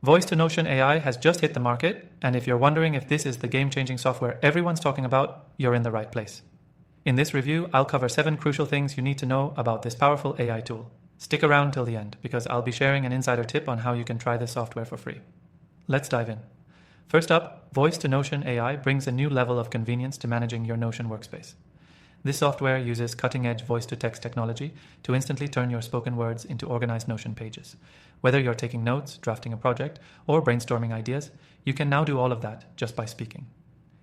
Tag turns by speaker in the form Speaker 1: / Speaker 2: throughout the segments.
Speaker 1: Voice to Notion AI has just hit the market, and if you're wondering if this is the game-changing software everyone's talking about, you're in the right place. In this review, I'll cover 7 crucial things you need to know about this powerful AI tool. Stick around till the end, because I'll be sharing an insider tip on how you can try this software for free. Let's dive in. First up, Voice to Notion AI brings a new level of convenience to managing your Notion workspace. This software uses cutting-edge voice-to-text technology to instantly turn your spoken words into organized Notion pages. Whether you're taking notes, drafting a project, or brainstorming ideas, you can now do all of that just by speaking.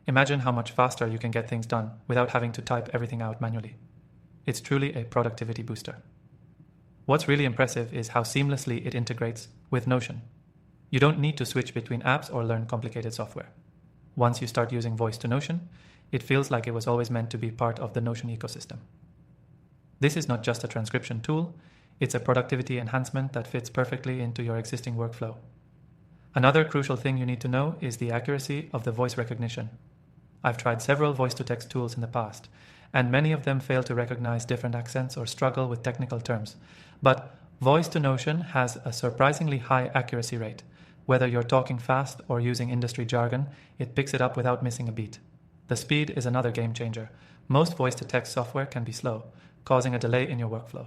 Speaker 1: Imagine how much faster you can get things done without having to type everything out manually. It's truly a productivity booster. What's really impressive is how seamlessly it integrates with Notion. You don't need to switch between apps or learn complicated software. Once you start using Voice to Notion, it feels like it was always meant to be part of the Notion ecosystem. This is not just a transcription tool, it's a productivity enhancement that fits perfectly into your existing workflow. Another crucial thing you need to know is the accuracy of the voice recognition. I've tried several voice-to-text tools in the past, and many of them fail to recognize different accents or struggle with technical terms. But Voice to Notion has a surprisingly high accuracy rate. Whether you're talking fast or using industry jargon, it picks it up without missing a beat. The speed is another game changer. Most voice-to-text software can be slow, causing a delay in your workflow.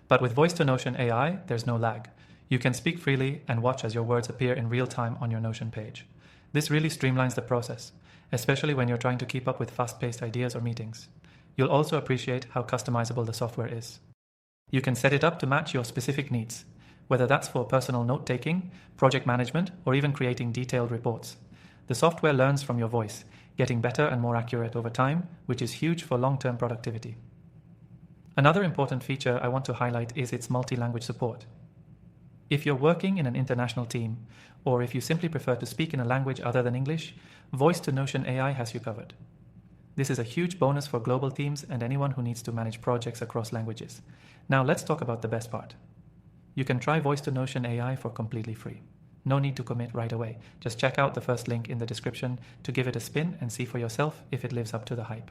Speaker 1: But with Voice to Notion AI, there's no lag. You can speak freely and watch as your words appear in real time on your Notion page. This really streamlines the process, especially when you're trying to keep up with fast-paced ideas or meetings. You'll also appreciate how customizable the software is. You can set it up to match your specific needs, whether that's for personal note-taking, project management, or even creating detailed reports. The software learns from your voice, getting better and more accurate over time, which is huge for long-term productivity. Another important feature I want to highlight is its multi-language support. If you're working in an international team, or if you simply prefer to speak in a language other than English, Voice to Notion AI has you covered. This is a huge bonus for global teams and anyone who needs to manage projects across languages. Now let's talk about the best part. You can try Voice to Notion AI for completely free. No need to commit right away. Just check out the first link in the description to give it a spin and see for yourself if it lives up to the hype.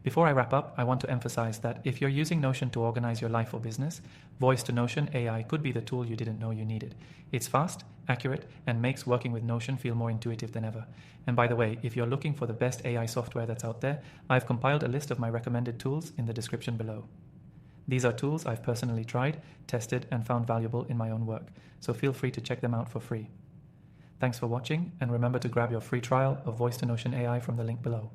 Speaker 1: Before I wrap up, I want to emphasize that if you're using Notion to organize your life or business, Voice to Notion AI could be the tool you didn't know you needed. It's fast, accurate, and makes working with Notion feel more intuitive than ever. And by the way, if you're looking for the best AI software that's out there, I've compiled a list of my recommended tools in the description below. These are tools I've personally tried, tested, and found valuable in my own work, so feel free to check them out for free. Thanks for watching, and remember to grab your free trial of Voice to Notion AI from the link below.